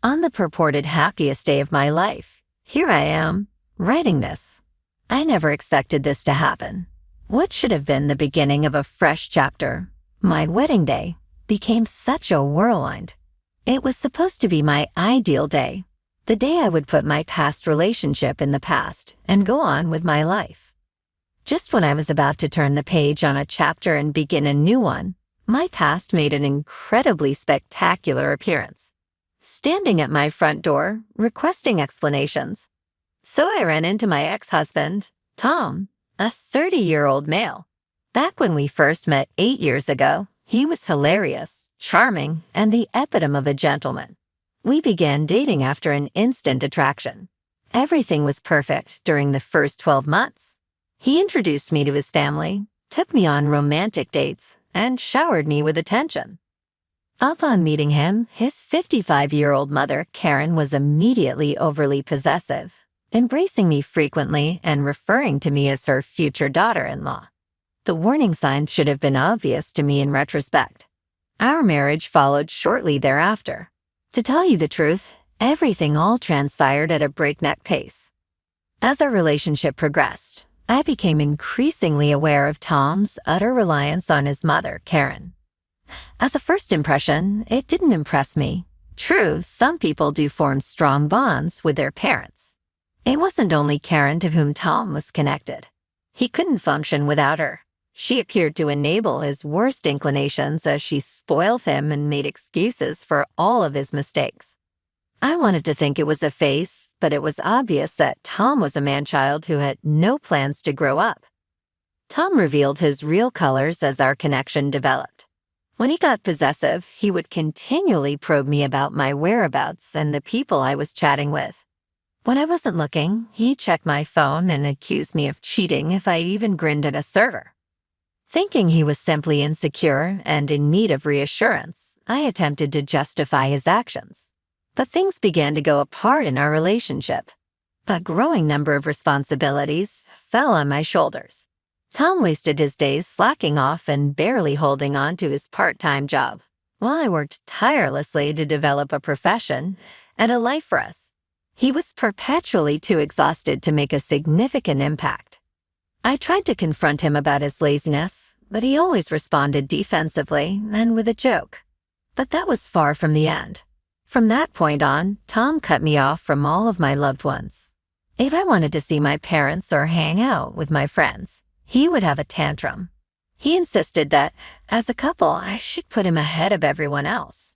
On the purported happiest day of my life, here I am, writing this. I never expected this to happen. What should have been the beginning of a fresh chapter, my wedding day, became such a whirlwind. It was supposed to be my ideal day, the day I would put my past relationship in the past and go on with my life. Just when I was about to turn the page on a chapter and begin a new one, my past made an incredibly spectacular appearance, standing at my front door, requesting explanations. So I ran into my ex-husband, Tom, a 30-year-old male. Back when we first met 8 years ago, he was hilarious, charming, and the epitome of a gentleman. We began dating after an instant attraction. Everything was perfect during the first 12 months. He introduced me to his family, took me on romantic dates, and showered me with attention. Upon meeting him, his 55-year-old mother, Karen, was immediately overly possessive, embracing me frequently and referring to me as her future daughter-in-law. The warning signs should have been obvious to me in retrospect. Our marriage followed shortly thereafter. To tell you the truth, everything all transpired at a breakneck pace. As our relationship progressed, I became increasingly aware of Tom's utter reliance on his mother, Karen. As a first impression, it didn't impress me. True, some people do form strong bonds with their parents. It wasn't only Karen to whom Tom was connected. He couldn't function without her. She appeared to enable his worst inclinations as she spoiled him and made excuses for all of his mistakes. I wanted to think it was a phase, but it was obvious that Tom was a man-child who had no plans to grow up. Tom revealed his real colors as our connection developed. When he got possessive, he would continually probe me about my whereabouts and the people I was chatting with. When I wasn't looking, he checked my phone and accused me of cheating if I even grinned at a server. Thinking he was simply insecure and in need of reassurance, I attempted to justify his actions. But things began to go apart in our relationship. A growing number of responsibilities fell on my shoulders. Tom wasted his days slacking off and barely holding on to his part-time job, while I worked tirelessly to develop a profession and a life for us. He was perpetually too exhausted to make a significant impact. I tried to confront him about his laziness, but he always responded defensively and with a joke. But that was far from the end. From that point on, Tom cut me off from all of my loved ones. If I wanted to see my parents or hang out with my friends, he would have a tantrum. He insisted that, as a couple, I should put him ahead of everyone else.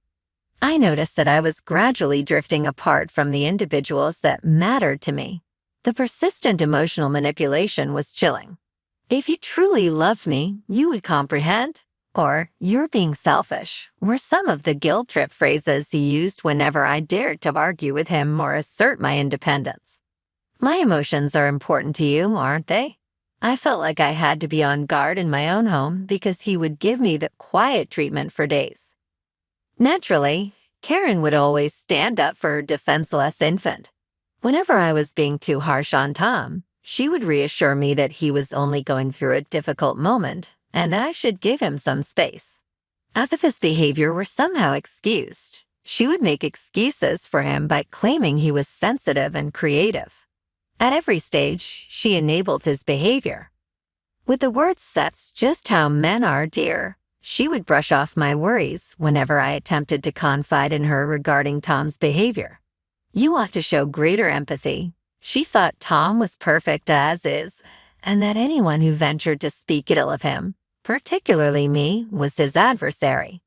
I noticed that I was gradually drifting apart from the individuals that mattered to me. The persistent emotional manipulation was chilling. If you truly loved me, you would comprehend. Or, "You're being selfish," were some of the guilt trip phrases he used whenever I dared to argue with him or assert my independence. My emotions are important to you, aren't they? I felt like I had to be on guard in my own home because he would give me the quiet treatment for days. Naturally, Karen would always stand up for her defenseless infant. Whenever I was being too harsh on Tom, she would reassure me that he was only going through a difficult moment and that I should give him some space. As if his behavior were somehow excused, she would make excuses for him by claiming he was sensitive and creative. At every stage, she enabled his behavior. With the words, "That's just how men are, dear," she would brush off my worries whenever I attempted to confide in her regarding Tom's behavior. "You ought to show greater empathy." She thought Tom was perfect as is, and that anyone who ventured to speak ill of him, particularly me, was his adversary.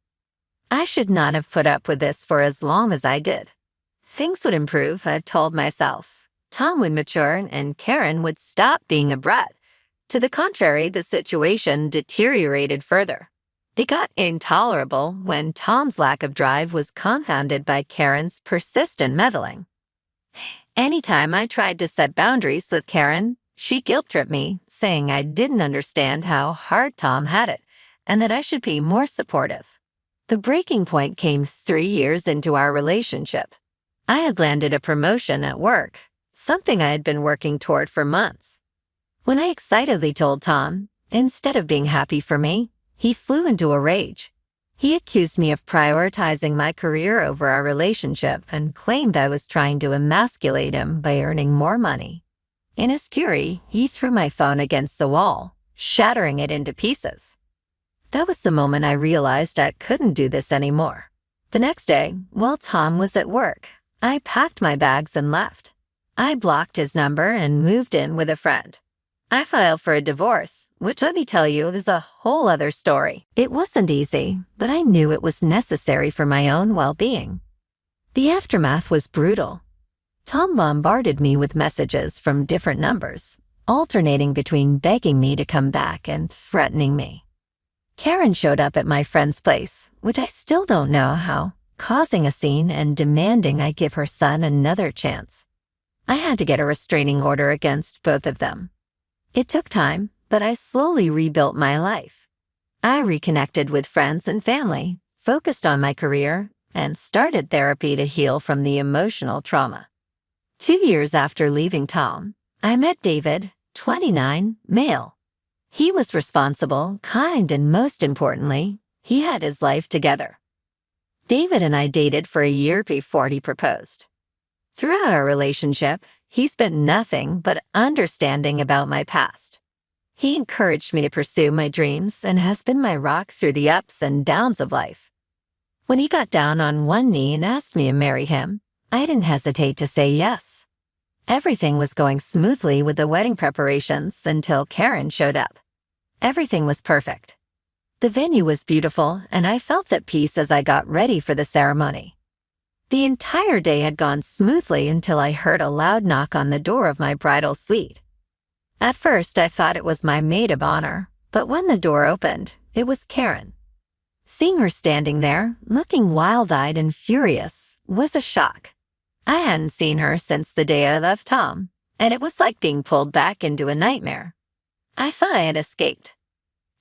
I should not have put up with this for as long as I did. Things would improve, I told myself. Tom would mature, and Karen would stop being a brat. To the contrary, the situation deteriorated further. It got intolerable when Tom's lack of drive was compounded by Karen's persistent meddling. Anytime I tried to set boundaries with Karen, she guilt-tripped me, saying I didn't understand how hard Tom had it and that I should be more supportive. The breaking point came 3 years into our relationship. I had landed a promotion at work, something I had been working toward for months. When I excitedly told Tom, instead of being happy for me, he flew into a rage. He accused me of prioritizing my career over our relationship and claimed I was trying to emasculate him by earning more money. In his fury, he threw my phone against the wall, shattering it into pieces. That was the moment I realized I couldn't do this anymore. The next day, while Tom was at work, I packed my bags and left. I blocked his number and moved in with a friend. I filed for a divorce, which, let me tell you, is a whole other story. It wasn't easy, but I knew it was necessary for my own well-being. The aftermath was brutal. Tom bombarded me with messages from different numbers, alternating between begging me to come back and threatening me. Karen showed up at my friend's place, which I still don't know how, causing a scene and demanding I give her son another chance. I had to get a restraining order against both of them. It took time, but I slowly rebuilt my life. I reconnected with friends and family, focused on my career, and started therapy to heal from the emotional trauma. 2 years after leaving Tom, I met David, 29, male. He was responsible, kind, and most importantly, he had his life together. David and I dated for a year before he proposed. Throughout our relationship, he's been nothing but understanding about my past. He encouraged me to pursue my dreams and has been my rock through the ups and downs of life. When he got down on one knee and asked me to marry him, I didn't hesitate to say yes. Everything was going smoothly with the wedding preparations until Karen showed up. Everything was perfect. The venue was beautiful, and I felt at peace as I got ready for the ceremony. The entire day had gone smoothly until I heard a loud knock on the door of my bridal suite. At first, I thought it was my maid of honor, but when the door opened, it was Karen. Seeing her standing there, looking wild-eyed and furious, was a shock. I hadn't seen her since the day I left Tom, and it was like being pulled back into a nightmare. I thought I had escaped.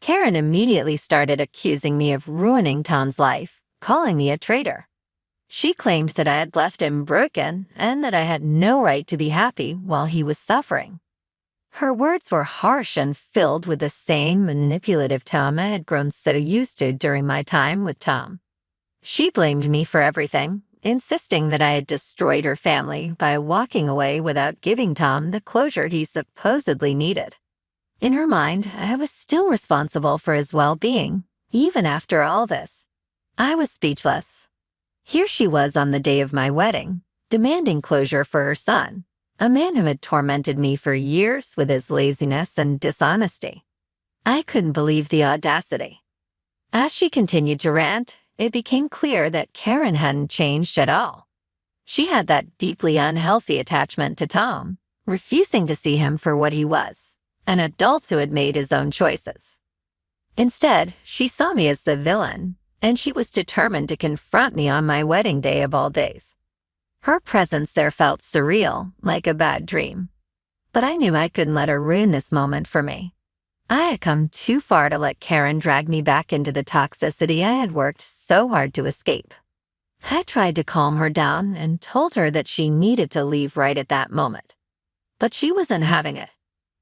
Karen immediately started accusing me of ruining Tom's life, calling me a traitor. She claimed that I had left him broken and that I had no right to be happy while he was suffering. Her words were harsh and filled with the same manipulative tone I had grown so used to during my time with Tom. She blamed me for everything, insisting that I had destroyed her family by walking away without giving Tom the closure he supposedly needed. In her mind, I was still responsible for his well-being, even after all this. I was speechless. Here she was on the day of my wedding, demanding closure for her son, a man who had tormented me for years with his laziness and dishonesty. I couldn't believe the audacity. As she continued to rant, it became clear that Karen hadn't changed at all. She had that deeply unhealthy attachment to Tom, refusing to see him for what he was, an adult who had made his own choices. Instead, she saw me as the villain, and she was determined to confront me on my wedding day of all days. Her presence there felt surreal, like a bad dream. But I knew I couldn't let her ruin this moment for me. I had come too far to let Karen drag me back into the toxicity I had worked so hard to escape. I tried to calm her down and told her that she needed to leave right at that moment. But she wasn't having it.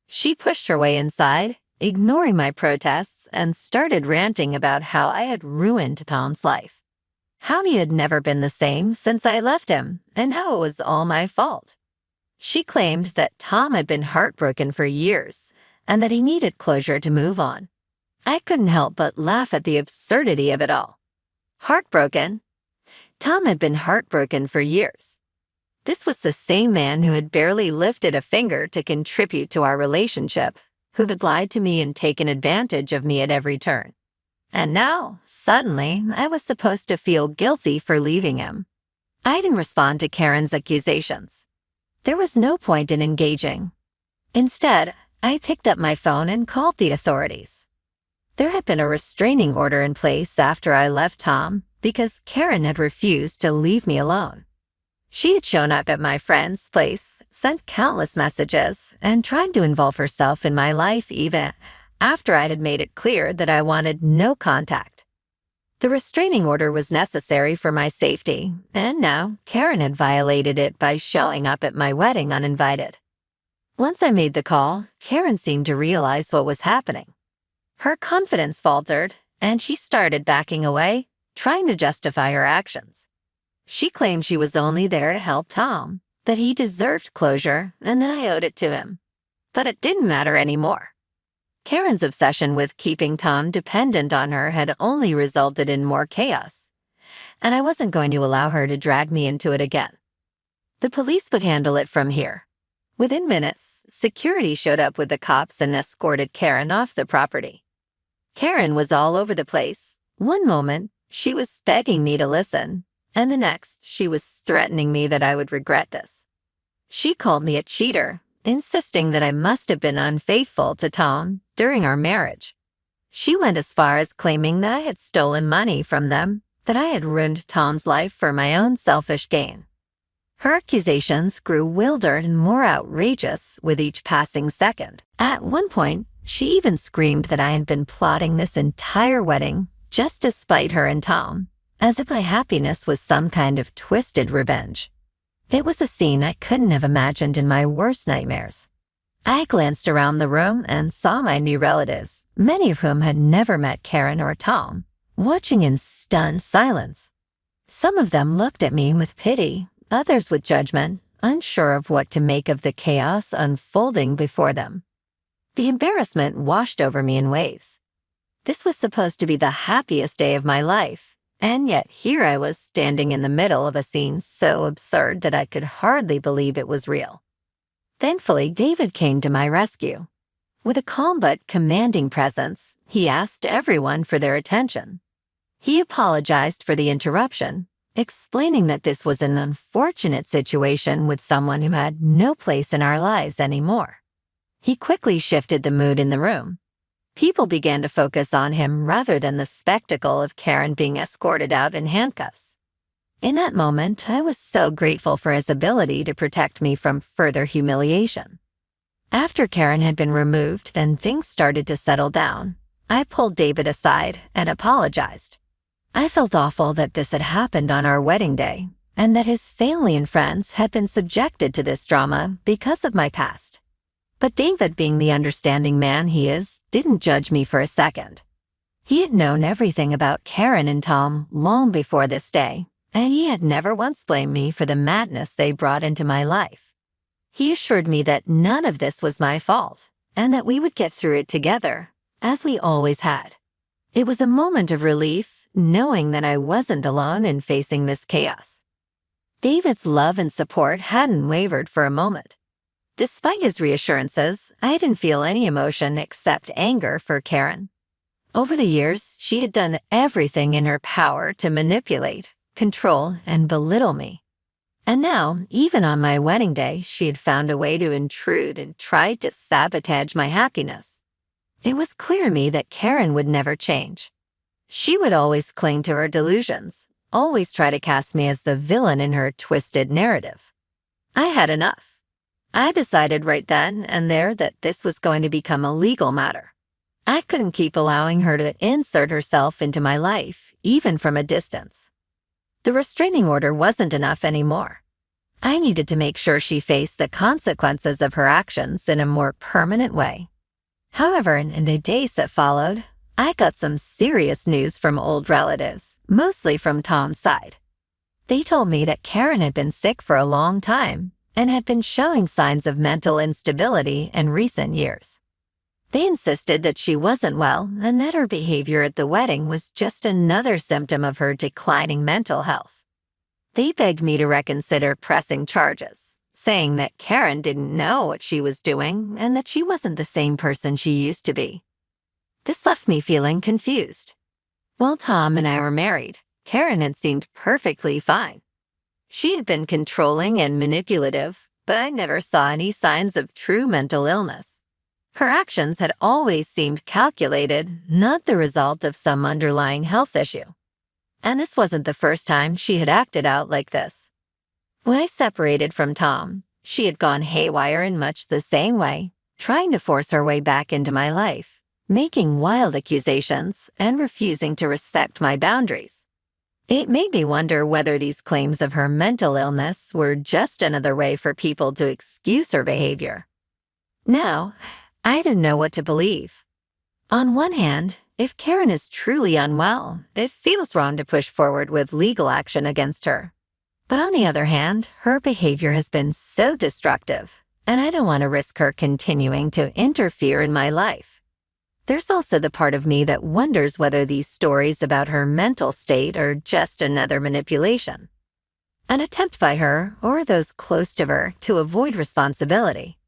She pushed her way inside, ignoring my protests, and started ranting about how I had ruined Tom's life. How he had never been the same since I left him, and how it was all my fault. She claimed that Tom had been heartbroken for years, and that he needed closure to move on. I couldn't help but laugh at the absurdity of it all. Heartbroken? Tom had been heartbroken for years. This was the same man who had barely lifted a finger to contribute to our relationship, who had lied to me and taken advantage of me at every turn. And now, suddenly, I was supposed to feel guilty for leaving him. I didn't respond to Karen's accusations. There was no point in engaging. Instead, I picked up my phone and called the authorities. There had been a restraining order in place after I left Tom because Karen had refused to leave me alone. She had shown up at my friend's place, sent countless messages, and tried to involve herself in my life even after I had made it clear that I wanted no contact. The restraining order was necessary for my safety, and now Karen had violated it by showing up at my wedding uninvited. Once I made the call, Karen seemed to realize what was happening. Her confidence faltered, and she started backing away, trying to justify her actions. She claimed she was only there to help Tom, that he deserved closure, and that I owed it to him. But it didn't matter anymore. Karen's obsession with keeping Tom dependent on her had only resulted in more chaos, and I wasn't going to allow her to drag me into it again. The police would handle it from here. Within minutes, security showed up with the cops and escorted Karen off the property. Karen was all over the place. One moment, she was begging me to listen, and the next, she was threatening me that I would regret this. She called me a cheater, insisting that I must have been unfaithful to Tom during our marriage. She went as far as claiming that I had stolen money from them, that I had ruined Tom's life for my own selfish gain. Her accusations grew wilder and more outrageous with each passing second. At one point, she even screamed that I had been plotting this entire wedding just to spite her and Tom, as if my happiness was some kind of twisted revenge. It was a scene I couldn't have imagined in my worst nightmares. I glanced around the room and saw my new relatives, many of whom had never met Karen or Tom, watching in stunned silence. Some of them looked at me with pity, others with judgment, unsure of what to make of the chaos unfolding before them. The embarrassment washed over me in waves. This was supposed to be the happiest day of my life, and yet here I was standing in the middle of a scene so absurd that I could hardly believe it was real. Thankfully, David came to my rescue. With a calm but commanding presence, he asked everyone for their attention. He apologized for the interruption, explaining that this was an unfortunate situation with someone who had no place in our lives anymore. He quickly shifted the mood in the room. People began to focus on him rather than the spectacle of Karen being escorted out in handcuffs. In that moment, I was so grateful for his ability to protect me from further humiliation. After Karen had been removed and things started to settle down, I pulled David aside and apologized. I felt awful that this had happened on our wedding day, and that his family and friends had been subjected to this drama because of my past. But David, being the understanding man he is, didn't judge me for a second. He had known everything about Karen and Tom long before this day, and he had never once blamed me for the madness they brought into my life. He assured me that none of this was my fault, and that we would get through it together, as we always had. It was a moment of relief, knowing that I wasn't alone in facing this chaos. David's love and support hadn't wavered for a moment. Despite his reassurances, I didn't feel any emotion except anger for Karen. Over the years, she had done everything in her power to manipulate, control, and belittle me. And now, even on my wedding day, she had found a way to intrude and try to sabotage my happiness. It was clear to me that Karen would never change. She would always cling to her delusions, always try to cast me as the villain in her twisted narrative. I had enough. I decided right then and there that this was going to become a legal matter. I couldn't keep allowing her to insert herself into my life, even from a distance. The restraining order wasn't enough anymore. I needed to make sure she faced the consequences of her actions in a more permanent way. However, in the days that followed, I got some serious news from old relatives, mostly from Tom's side. They told me that Karen had been sick for a long time and had been showing signs of mental instability in recent years. They insisted that she wasn't well and that her behavior at the wedding was just another symptom of her declining mental health. They begged me to reconsider pressing charges, saying that Karen didn't know what she was doing and that she wasn't the same person she used to be. This left me feeling confused. While Tom and I were married, Karen had seemed perfectly fine. She had been controlling and manipulative, but I never saw any signs of true mental illness. Her actions had always seemed calculated, not the result of some underlying health issue. And this wasn't the first time she had acted out like this. When I separated from Tom, she had gone haywire in much the same way, trying to force her way back into my life, making wild accusations and refusing to respect my boundaries. It made me wonder whether these claims of her mental illness were just another way for people to excuse her behavior. Now, I didn't know what to believe. On one hand, if Karen is truly unwell, it feels wrong to push forward with legal action against her. But on the other hand, her behavior has been so destructive, and I don't want to risk her continuing to interfere in my life. There's also the part of me that wonders whether these stories about her mental state are just another manipulation. An attempt by her, or those close to her, to avoid responsibility.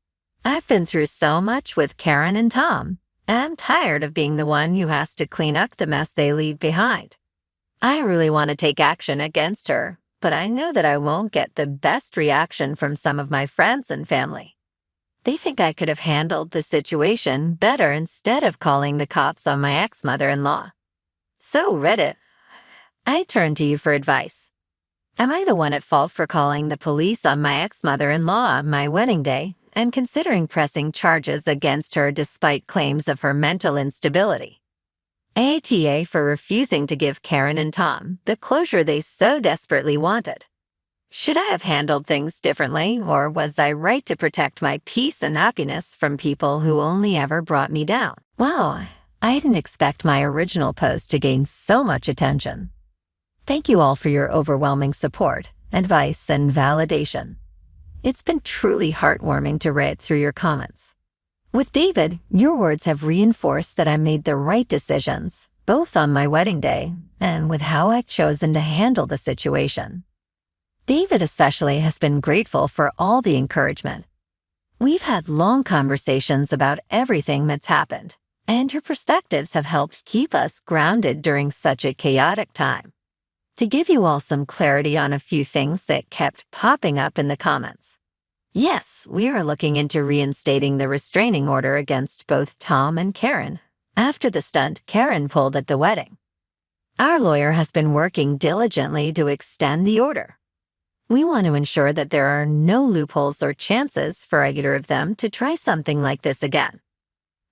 I've been through so much with Karen and Tom. I'm tired of being the one who has to clean up the mess they leave behind. I really want to take action against her, but I know that I won't get the best reaction from some of my friends and family. They think I could have handled the situation better instead of calling the cops on my ex-mother-in-law. So, Reddit, I turn to you for advice. Am I the one at fault for calling the police on my ex-mother-in-law on my wedding day and considering pressing charges against her despite claims of her mental instability? ATA for refusing to give Karen and Tom the closure they so desperately wanted. Should I have handled things differently, or was I right to protect my peace and happiness from people who only ever brought me down? Wow, I didn't expect my original post to gain so much attention. Thank you all for your overwhelming support, advice, and validation. It's been truly heartwarming to read through your comments. With David, your words have reinforced that I made the right decisions, both on my wedding day and with how I've chosen to handle the situation. David especially has been grateful for all the encouragement. We've had long conversations about everything that's happened, and your perspectives have helped keep us grounded during such a chaotic time. To give you all some clarity on a few things that kept popping up in the comments. Yes, we are looking into reinstating the restraining order against both Tom and Karen after the stunt Karen pulled at the wedding. Our lawyer has been working diligently to extend the order. We want to ensure that there are no loopholes or chances for either of them to try something like this again.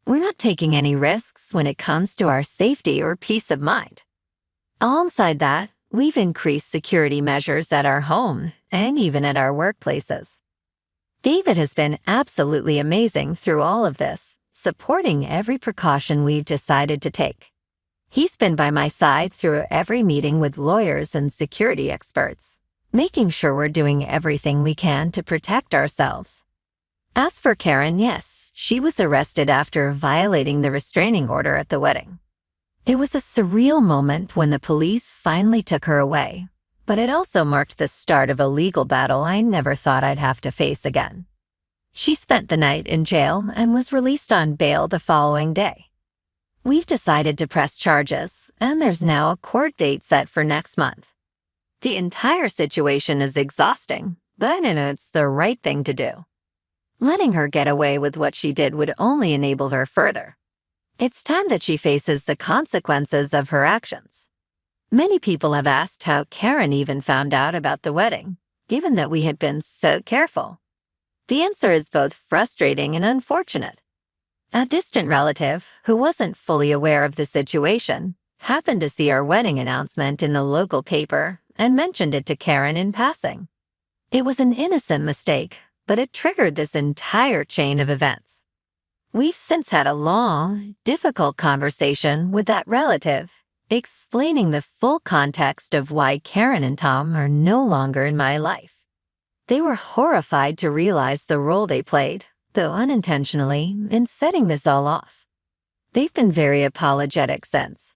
We're not taking any risks when it comes to our safety or peace of mind. Alongside that, we've increased security measures at our home and even at our workplaces. David has been absolutely amazing through all of this, supporting every precaution we've decided to take. He's been by my side through every meeting with lawyers and security experts, making sure we're doing everything we can to protect ourselves. As for Karen, yes, she was arrested after violating the restraining order at the wedding. It was a surreal moment when the police finally took her away, but it also marked the start of a legal battle I never thought I'd have to face again. She spent the night in jail and was released on bail the following day. We've decided to press charges, and there's now a court date set for next month. The entire situation is exhausting, but I know it's the right thing to do. Letting her get away with what she did would only enable her further. It's time that she faces the consequences of her actions. Many people have asked how Karen even found out about the wedding, given that we had been so careful. The answer is both frustrating and unfortunate. A distant relative, who wasn't fully aware of the situation, happened to see our wedding announcement in the local paper and mentioned it to Karen in passing. It was an innocent mistake, but it triggered this entire chain of events. We've since had a long, difficult conversation with that relative, explaining the full context of why Karen and Tom are no longer in my life. They were horrified to realize the role they played, though unintentionally, in setting this all off. They've been very apologetic since.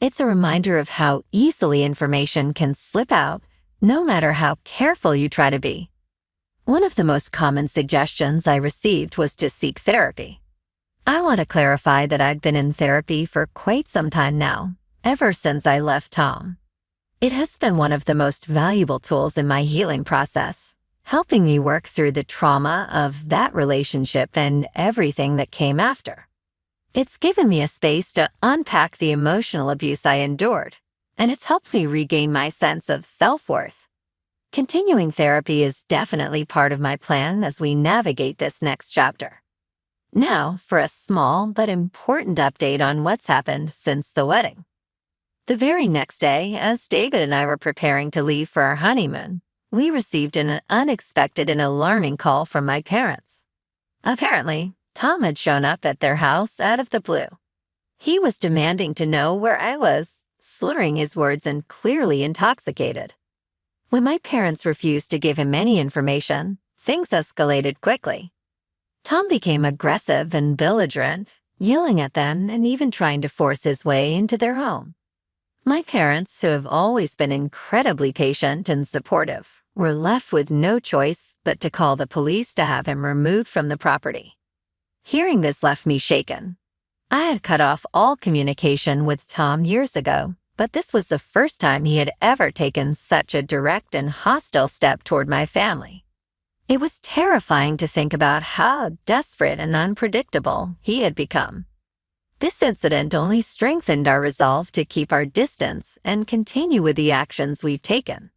It's a reminder of how easily information can slip out, no matter how careful you try to be. One of the most common suggestions I received was to seek therapy. I want to clarify that I've been in therapy for quite some time now, ever since I left Tom. It has been one of the most valuable tools in my healing process, helping me work through the trauma of that relationship and everything that came after. It's given me a space to unpack the emotional abuse I endured, and it's helped me regain my sense of self-worth. Continuing therapy is definitely part of my plan as we navigate this next chapter. Now, for a small but important update on what's happened since the wedding. The very next day, as David and I were preparing to leave for our honeymoon, we received an unexpected and alarming call from my parents. Apparently, Tom had shown up at their house out of the blue. He was demanding to know where I was, slurring his words and clearly intoxicated. When my parents refused to give him any information, things escalated quickly. Tom became aggressive and belligerent, yelling at them and even trying to force his way into their home. My parents, who have always been incredibly patient and supportive, were left with no choice but to call the police to have him removed from the property. Hearing this left me shaken. I had cut off all communication with Tom years ago, but this was the first time he had ever taken such a direct and hostile step toward my family. It was terrifying to think about how desperate and unpredictable he had become. This incident only strengthened our resolve to keep our distance and continue with the actions we've taken.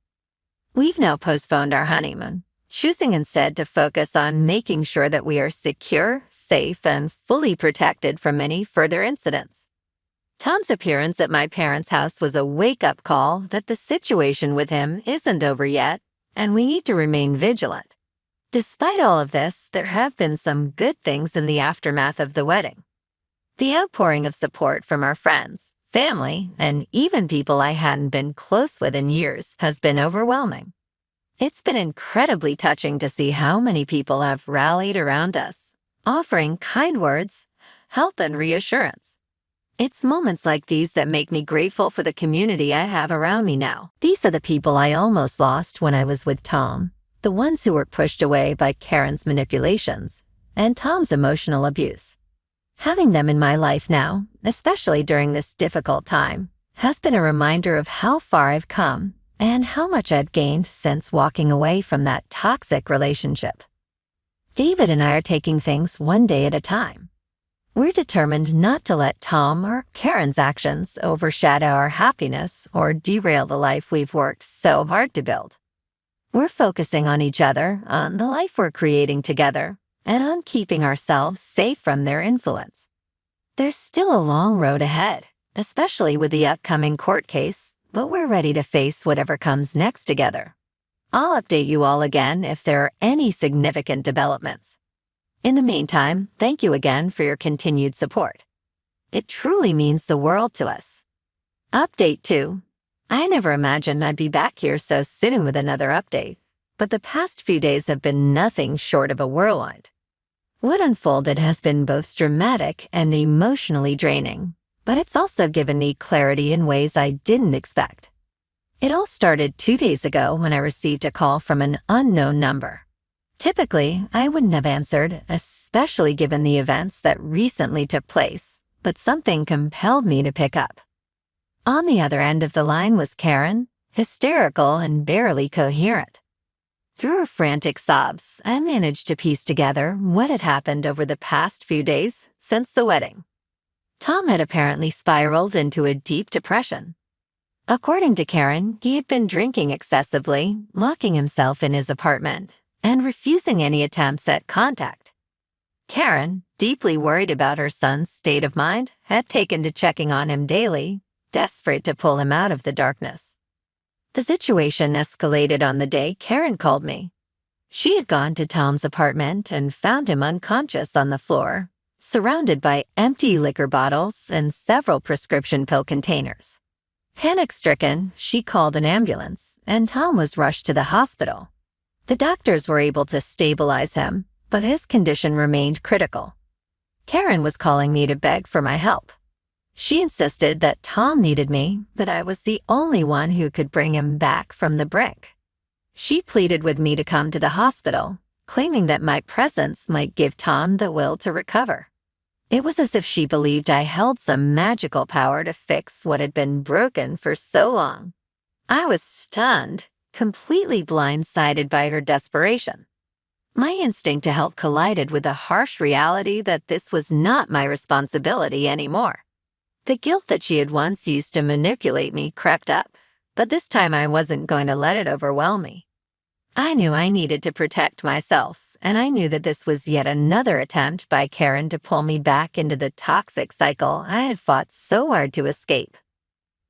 We've now postponed our honeymoon, choosing instead to focus on making sure that we are secure, safe, and fully protected from any further incidents. Tom's appearance at my parents' house was a wake-up call that the situation with him isn't over yet, and we need to remain vigilant. Despite all of this, there have been some good things in the aftermath of the wedding. The outpouring of support from our friends, family, and even people I hadn't been close with in years has been overwhelming. It's been incredibly touching to see how many people have rallied around us, offering kind words, help, and reassurance. It's moments like these that make me grateful for the community I have around me now. These are the people I almost lost when I was with Tom, the ones who were pushed away by Karen's manipulations and Tom's emotional abuse. Having them in my life now, especially during this difficult time, has been a reminder of how far I've come and how much I've gained since walking away from that toxic relationship. David and I are taking things one day at a time. We're determined not to let Tom or Karen's actions overshadow our happiness or derail the life we've worked so hard to build. We're focusing on each other, on the life we're creating together, and on keeping ourselves safe from their influence. There's still a long road ahead, especially with the upcoming court case, but we're ready to face whatever comes next together. I'll update you all again if there are any significant developments. In the meantime, thank you again for your continued support. It truly means the world to us. Update 2. I never imagined I'd be back here so soon with another update, but the past few days have been nothing short of a whirlwind. What unfolded has been both dramatic and emotionally draining, but it's also given me clarity in ways I didn't expect. It all started 2 days ago when I received a call from an unknown number. Typically, I wouldn't have answered, especially given the events that recently took place, but something compelled me to pick up. On the other end of the line was Karen, hysterical and barely coherent. Through her frantic sobs, I managed to piece together what had happened over the past few days since the wedding. Tom had apparently spiraled into a deep depression. According to Karen, he had been drinking excessively, locking himself in his apartment, and refusing any attempts at contact. Karen, deeply worried about her son's state of mind, had taken to checking on him daily, desperate to pull him out of the darkness. The situation escalated on the day Karen called me. She had gone to Tom's apartment and found him unconscious on the floor, surrounded by empty liquor bottles and several prescription pill containers. Panic-stricken, she called an ambulance, and Tom was rushed to the hospital. The doctors were able to stabilize him, but his condition remained critical. Karen was calling me to beg for my help. She insisted that Tom needed me, that I was the only one who could bring him back from the brink. She pleaded with me to come to the hospital, claiming that my presence might give Tom the will to recover. It was as if she believed I held some magical power to fix what had been broken for so long. I was stunned, completely blindsided by her desperation. My instinct to help collided with the harsh reality that this was not my responsibility anymore. The guilt that she had once used to manipulate me crept up, but this time I wasn't going to let it overwhelm me. I knew I needed to protect myself, and I knew that this was yet another attempt by Karen to pull me back into the toxic cycle I had fought so hard to escape.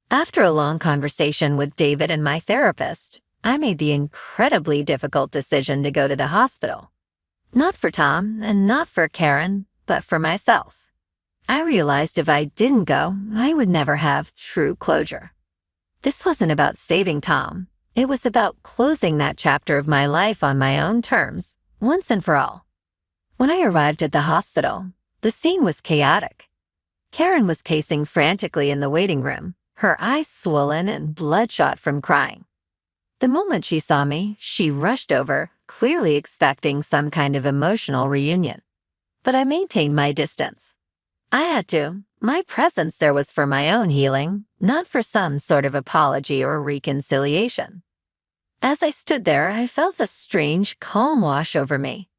After a long conversation with David and my therapist, I made the incredibly difficult decision to go to the hospital. Not for Tom and not for Karen, but for myself. I realized if I didn't go, I would never have true closure. This wasn't about saving Tom. It was about closing that chapter of my life on my own terms, once and for all. When I arrived at the hospital, the scene was chaotic. Karen was pacing frantically in the waiting room, her eyes swollen and bloodshot from crying. The moment she saw me, she rushed over, clearly expecting some kind of emotional reunion. But I maintained my distance. I had to. My presence there was for my own healing, not for some sort of apology or reconciliation. As I stood there, I felt a strange calm wash over me.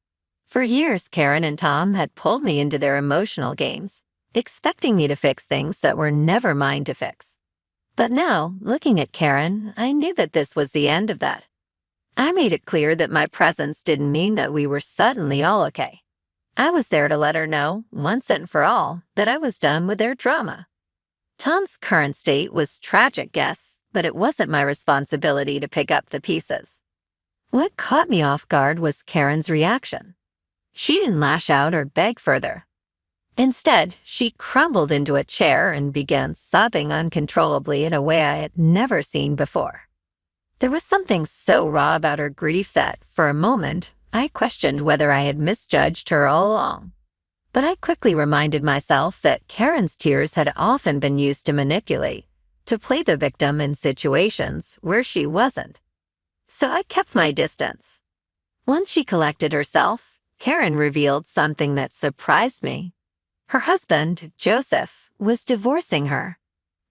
For years, Karen and Tom had pulled me into their emotional games, expecting me to fix things that were never mine to fix. But now, looking at Karen, I knew that this was the end of that. I made it clear that my presence didn't mean that we were suddenly all okay. I was there to let her know, once and for all, that I was done with their drama. Tom's current state was tragic, yes, but it wasn't my responsibility to pick up the pieces. What caught me off guard was Karen's reaction. She didn't lash out or beg further. Instead, she crumbled into a chair and began sobbing uncontrollably in a way I had never seen before. There was something so raw about her grief that, for a moment, I questioned whether I had misjudged her all along. But I quickly reminded myself that Karen's tears had often been used to manipulate, to play the victim in situations where she wasn't. So I kept my distance. Once she collected herself, Karen revealed something that surprised me. Her husband, Joseph, was divorcing her.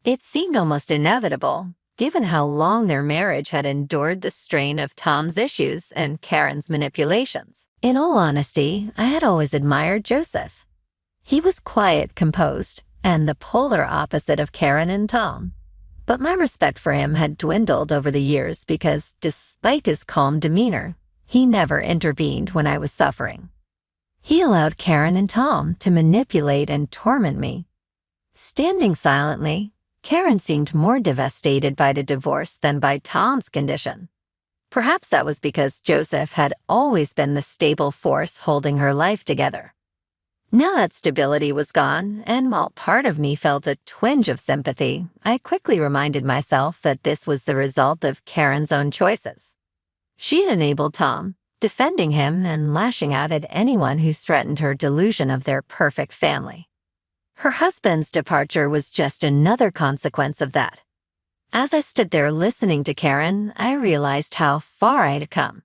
It seemed almost inevitable, given how long their marriage had endured the strain of Tom's issues and Karen's manipulations. In all honesty, I had always admired Joseph. He was quiet, composed, and the polar opposite of Karen and Tom. But my respect for him had dwindled over the years because, despite his calm demeanor, he never intervened when I was suffering. He allowed Karen and Tom to manipulate and torment me. Standing silently, Karen seemed more devastated by the divorce than by Tom's condition. Perhaps that was because Joseph had always been the stable force holding her life together. Now that stability was gone, and while part of me felt a twinge of sympathy, I quickly reminded myself that this was the result of Karen's own choices. She had enabled Tom, defending him and lashing out at anyone who threatened her delusion of their perfect family. Her husband's departure was just another consequence of that. As I stood there listening to Karen, I realized how far I'd come.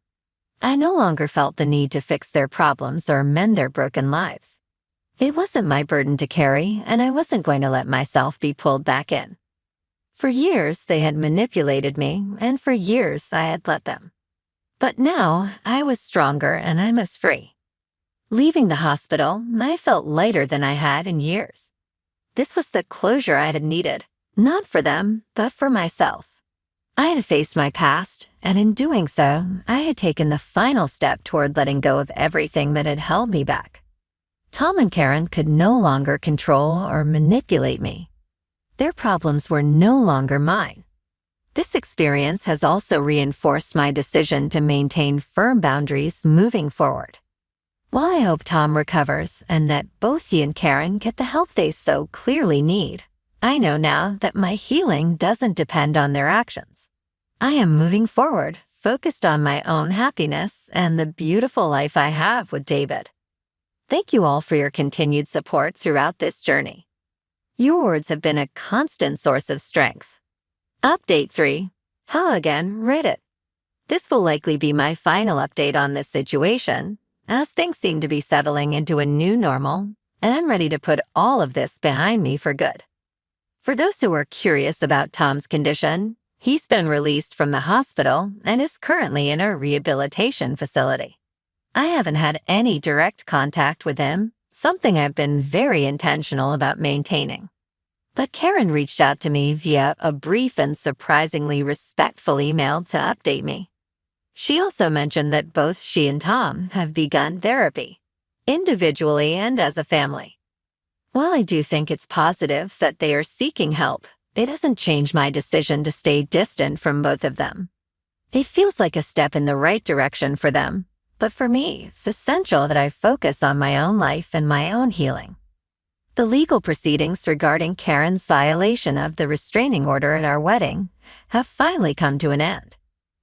I no longer felt the need to fix their problems or mend their broken lives. It wasn't my burden to carry, and I wasn't going to let myself be pulled back in. For years, they had manipulated me, and for years, I had let them. But now, I was stronger and I was free. Leaving the hospital, I felt lighter than I had in years. This was the closure I had needed, not for them, but for myself. I had faced my past, and in doing so, I had taken the final step toward letting go of everything that had held me back. Tom and Karen could no longer control or manipulate me. Their problems were no longer mine. This experience has also reinforced my decision to maintain firm boundaries moving forward. While I hope Tom recovers and that both he and Karen get the help they so clearly need, I know now that my healing doesn't depend on their actions. I am moving forward, focused on my own happiness and the beautiful life I have with David. Thank you all for your continued support throughout this journey. Your words have been a constant source of strength. Update 3. Hello again, Reddit. This will likely be my final update on this situation, as things seem to be settling into a new normal, and I'm ready to put all of this behind me for good. For those who are curious about Tom's condition, he's been released from the hospital and is currently in a rehabilitation facility. I haven't had any direct contact with him, something I've been very intentional about maintaining. But Karen reached out to me via a brief and surprisingly respectful email to update me. She also mentioned that both she and Tom have begun therapy, individually and as a family. While I do think it's positive that they are seeking help, it doesn't change my decision to stay distant from both of them. It feels like a step in the right direction for them, but for me, it's essential that I focus on my own life and my own healing. The legal proceedings regarding Karen's violation of the restraining order at our wedding have finally come to an end.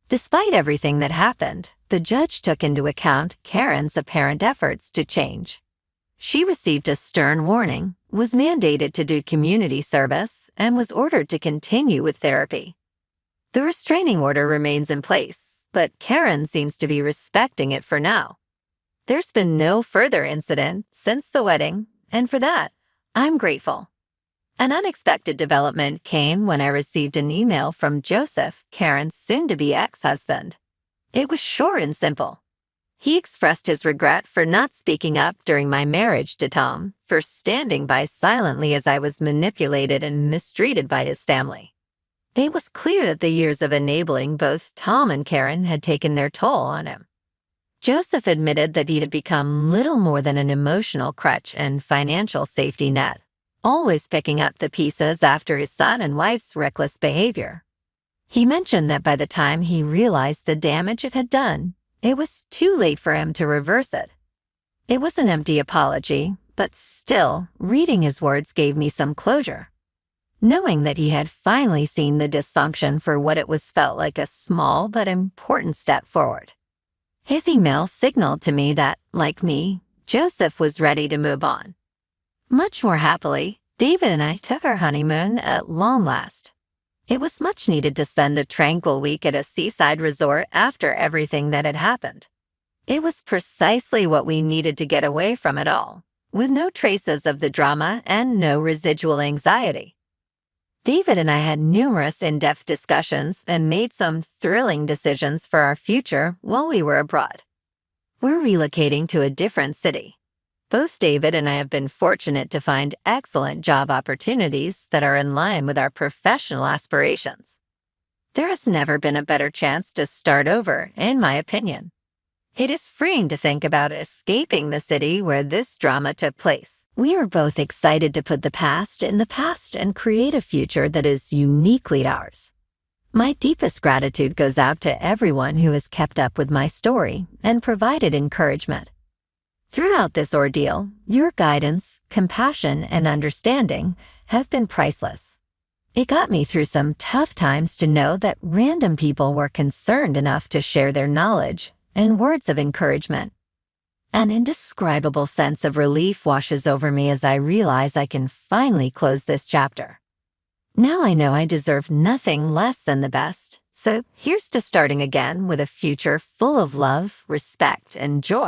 Despite everything that happened, the judge took into account Karen's apparent efforts to change. She received a stern warning, was mandated to do community service, and was ordered to continue with therapy. The restraining order remains in place, but Karen seems to be respecting it for now. There's been no further incident since the wedding, and for that, I'm grateful. An unexpected development came when I received an email from Joseph, Karen's soon-to-be ex-husband. It was short and simple. He expressed his regret for not speaking up during my marriage to Tom, for standing by silently as I was manipulated and mistreated by his family. It was clear that the years of enabling both Tom and Karen had taken their toll on him. Joseph admitted that he had become little more than an emotional crutch and financial safety net, always picking up the pieces after his son and wife's reckless behavior. He mentioned that by the time he realized the damage it had done, it was too late for him to reverse it. It was an empty apology, but still, reading his words gave me some closure. Knowing that he had finally seen the dysfunction for what it was felt like a small but important step forward. His email signaled to me that, like me, Joseph was ready to move on. Much more happily, David and I took our honeymoon at long last. It was much needed to spend a tranquil week at a seaside resort after everything that had happened. It was precisely what we needed to get away from it all, with no traces of the drama and no residual anxiety. David and I had numerous in-depth discussions and made some thrilling decisions for our future while we were abroad. We're relocating to a different city. Both David and I have been fortunate to find excellent job opportunities that are in line with our professional aspirations. There has never been a better chance to start over, in my opinion. It is freeing to think about escaping the city where this drama took place. We are both excited to put the past in the past and create a future that is uniquely ours. My deepest gratitude goes out to everyone who has kept up with my story and provided encouragement. Throughout this ordeal, your guidance, compassion, and understanding have been priceless. It got me through some tough times to know that random people were concerned enough to share their knowledge and words of encouragement. An indescribable sense of relief washes over me as I realize I can finally close this chapter. Now I know I deserve nothing less than the best, so here's to starting again with a future full of love, respect, and joy.